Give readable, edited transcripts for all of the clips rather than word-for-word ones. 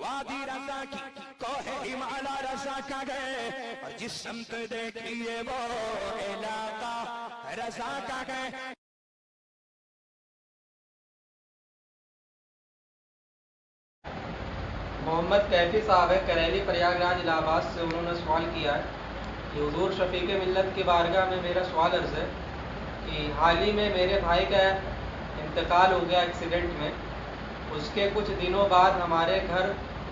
وادی رضا کی کوہ ہمالا رضا کا گئے، اور جس سمت دیکھیے وہ علاقہ رضا کا گئے۔ محمد کیفی صاحب ہے، کریلی پریاگ راج الہ آباد سے، انہوں نے سوال کیا ہے کہ حضور شفیق ملت کی بارگاہ میں میرا سوال عرض ہے کہ حال ہی میں میرے بھائی کا انتقال ہو گیا ایکسیڈنٹ میں۔ اس کے کچھ دنوں بعد ہمارے گھر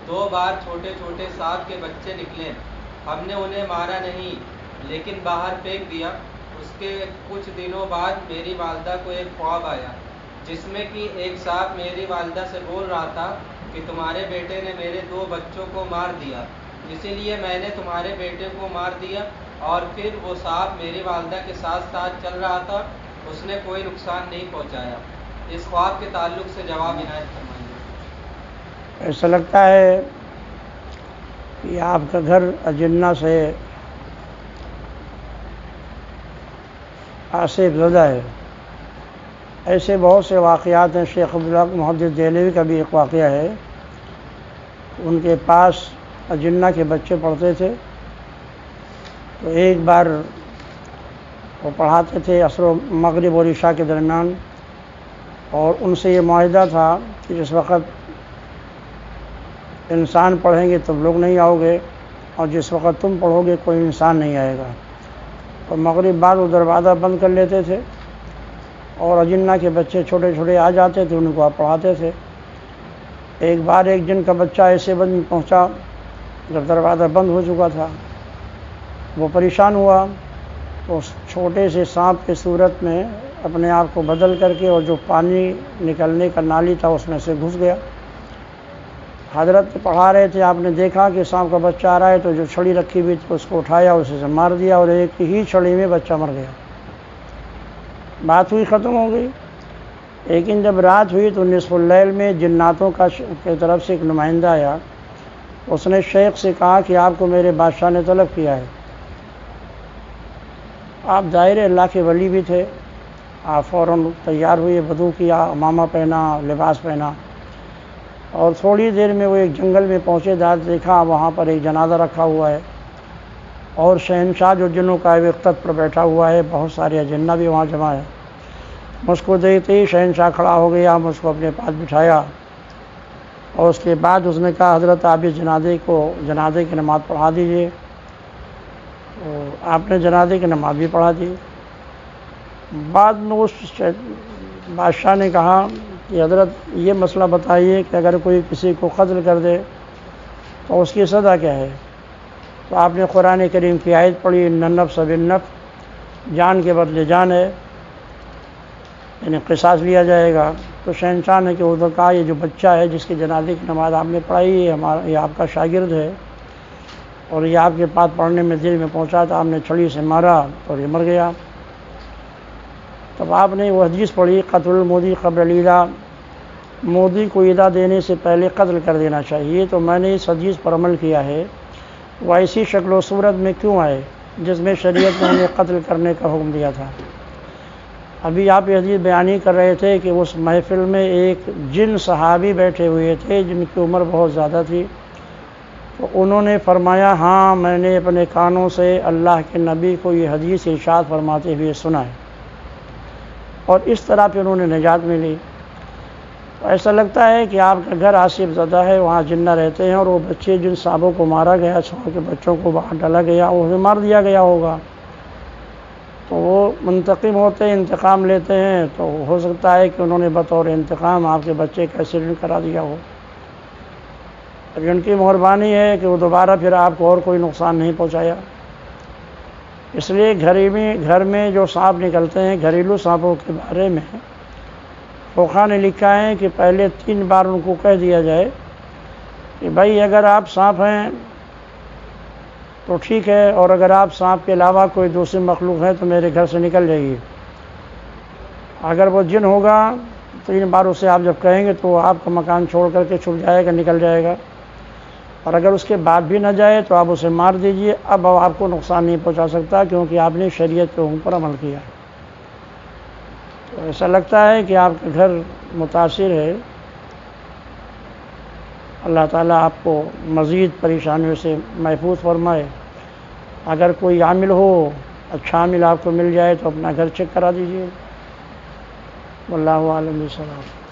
2 بار چھوٹے چھوٹے سانپ کے بچے نکلے۔ ہم نے انہیں مارا نہیں لیکن باہر پھینک دیا۔ اس کے کچھ دنوں بعد میری والدہ کو ایک خواب آیا جس میں کہ ایک سانپ میری والدہ سے بول رہا تھا کہ تمہارے بیٹے نے میرے 2 بچوں کو مار دیا، اسی لیے میں نے تمہارے بیٹے کو مار دیا۔ اور پھر وہ سانپ میری والدہ کے ساتھ ساتھ چل رہا تھا، اس نے کوئی نقصان نہیں پہنچایا۔ اس خواب کے تعلق سے جواب عنایت فرمائیے۔ ایسا لگتا ہے کہ آپ کا گھر اجنہ سے آصف زدہ ہے۔ ایسے بہت سے واقعات ہیں۔ شیخ عبدالحق محدث دہلوی کا بھی ایک واقعہ ہے، ان کے پاس اجنہ کے بچے پڑھتے تھے، تو ایک بار وہ پڑھاتے تھے عصر و مغرب اور عشاء کے درمیان، اور ان سے یہ معاہدہ تھا کہ جس وقت انسان پڑھیں گے تم لوگ نہیں آؤ گے، اور جس وقت تم پڑھو گے کوئی انسان نہیں آئے گا۔ تو مغرب بعد وہ دروازہ بند کر لیتے تھے، اور اجنہ کے بچے چھوٹے چھوٹے آ جاتے تھے، ان کو آپ پڑھاتے تھے۔ ایک بار ایک جن کا بچہ ایسے بند پہنچا جب دروازہ بند ہو چکا تھا، وہ پریشان ہوا، تو اس چھوٹے سے سانپ کی صورت میں اپنے آپ کو بدل کر کے، اور جو پانی نکلنے کا نالی تھا اس میں سے گھس گیا۔ حضرت پڑھا رہے تھے، آپ نے دیکھا کہ سانپ کا بچہ آ رہا ہے، تو جو چھڑی رکھی ہوئی تھی اس کو اٹھایا، اسے سے مار دیا، اور ایک ہی چھڑی میں بچہ مر گیا۔ بات ہوئی، ختم ہو گئی۔ لیکن جب رات ہوئی تو نصف اللیل میں جناتوں کی طرف سے ایک نمائندہ آیا، اس نے شیخ سے کہا کہ آپ کو میرے بادشاہ نے طلب کیا ہے۔ آپ ظاہر اللہ کے ولی بھی تھے، آپ فوراً تیار ہوئے، وضو کیا، عمامہ پہنا، لباس پہنا، اور تھوڑی دیر میں وہ ایک جنگل میں پہنچے، دیکھا وہاں پر ایک جنازہ رکھا ہوا ہے، اور شہنشاہ جو جنوں کا ایک تخت پر بیٹھا ہوا ہے، بہت سارے اجنہ بھی وہاں جمع ہے۔ مجھ کو دیکھتے ہی شہنشاہ کھڑا ہو گیا، مجھ کو اپنے پاس بٹھایا، اور اس کے بعد اس نے کہا حضرت آپ اس جنازے کی نماز پڑھا دیجئے۔ تو آپ نے جنازے کی نماز بھی پڑھا دی۔ بعد میں اس بادشاہ نے کہا کہ حضرت یہ مسئلہ بتائیے کہ اگر کوئی کسی کو قتل کر دے تو اس کی سزا کیا ہے؟ تو آپ نے قرآن کریم کی آیت پڑھی، ان النفس بالنفس، جان کے بدلے جان ہے، یعنی قصاص لیا جائے گا۔ تو شہنشاہ نے کہ وہ کہا یہ جو بچہ ہے جس کی جنازے کی نماز آپ نے پڑھائی، یہ آپ کا شاگرد ہے، اور یہ آپ کے پاس پڑھنے میں دیر میں پہنچا تھا، آپ نے چھڑی سے مارا اور یہ مر گیا۔ تب آپ نے وہ حدیث پڑھی، قتل المودی قبل الایذاء، مودی کو ایذا دینے سے پہلے قتل کر دینا چاہیے۔ تو میں نے اس حدیث پر عمل کیا ہے۔ وہ ایسی شکل و صورت میں کیوں آئے جس میں شریعت نے انہیں قتل کرنے کا حکم دیا تھا؟ ابھی آپ یہ حدیث بیانی کر رہے تھے کہ اس محفل میں ایک جن صحابی بیٹھے ہوئے تھے جن کی عمر بہت زیادہ تھی، تو انہوں نے فرمایا ہاں میں نے اپنے کانوں سے اللہ کے نبی کو یہ حدیث ارشاد فرماتے ہوئے سنا ہے، اور اس طرح پہ انہوں نے نجات ملی۔ تو ایسا لگتا ہے کہ آپ کا گھر آصف زدہ ہے، وہاں جنہ رہتے ہیں، اور وہ بچے جن صحابوں کو مارا گیا، سو کے بچوں کو باہر ڈالا گیا، انہیں مار دیا گیا ہوگا، تو وہ منتقم ہوتے ہیں، انتقام لیتے ہیں، تو ہو سکتا ہے کہ انہوں نے بطور انتقام آپ کے بچے کا ایکسیڈنٹ کرا دیا ہو۔ اب ان کی مہربانی ہے کہ وہ دوبارہ پھر آپ کو اور کوئی نقصان نہیں پہنچایا۔ اس لیے گھر میں جو سانپ نکلتے ہیں، گھریلو سانپوں کے بارے میں فقہا نے لکھا ہے کہ پہلے 3 بار ان کو کہہ دیا جائے کہ بھائی اگر آپ سانپ ہیں تو ٹھیک ہے، اور اگر آپ سانپ کے علاوہ کوئی دوسری مخلوق ہے تو میرے گھر سے نکل جائیے۔ اگر وہ جن ہوگا 3 بار اسے آپ جب کہیں گے تو وہ آپ کا مکان چھوڑ کر کے چھپ جائے گا، نکل جائے گا، اور اگر اس کے بعد بھی نہ جائے تو آپ اسے مار دیجئے۔ اب آپ کو نقصان نہیں پہنچا سکتا کیونکہ آپ نے شریعت کے حکم پر عمل کیا۔ تو ایسا لگتا ہے کہ آپ کا گھر متاثر ہے۔ اللہ تعالیٰ آپ کو مزید پریشانیوں سے محفوظ فرمائے. اگر کوئی عامل ہو، اچھا عامل آپ کو مل جائے تو اپنا گھر چیک کرا دیجیے. واللہ عالم بالصواب.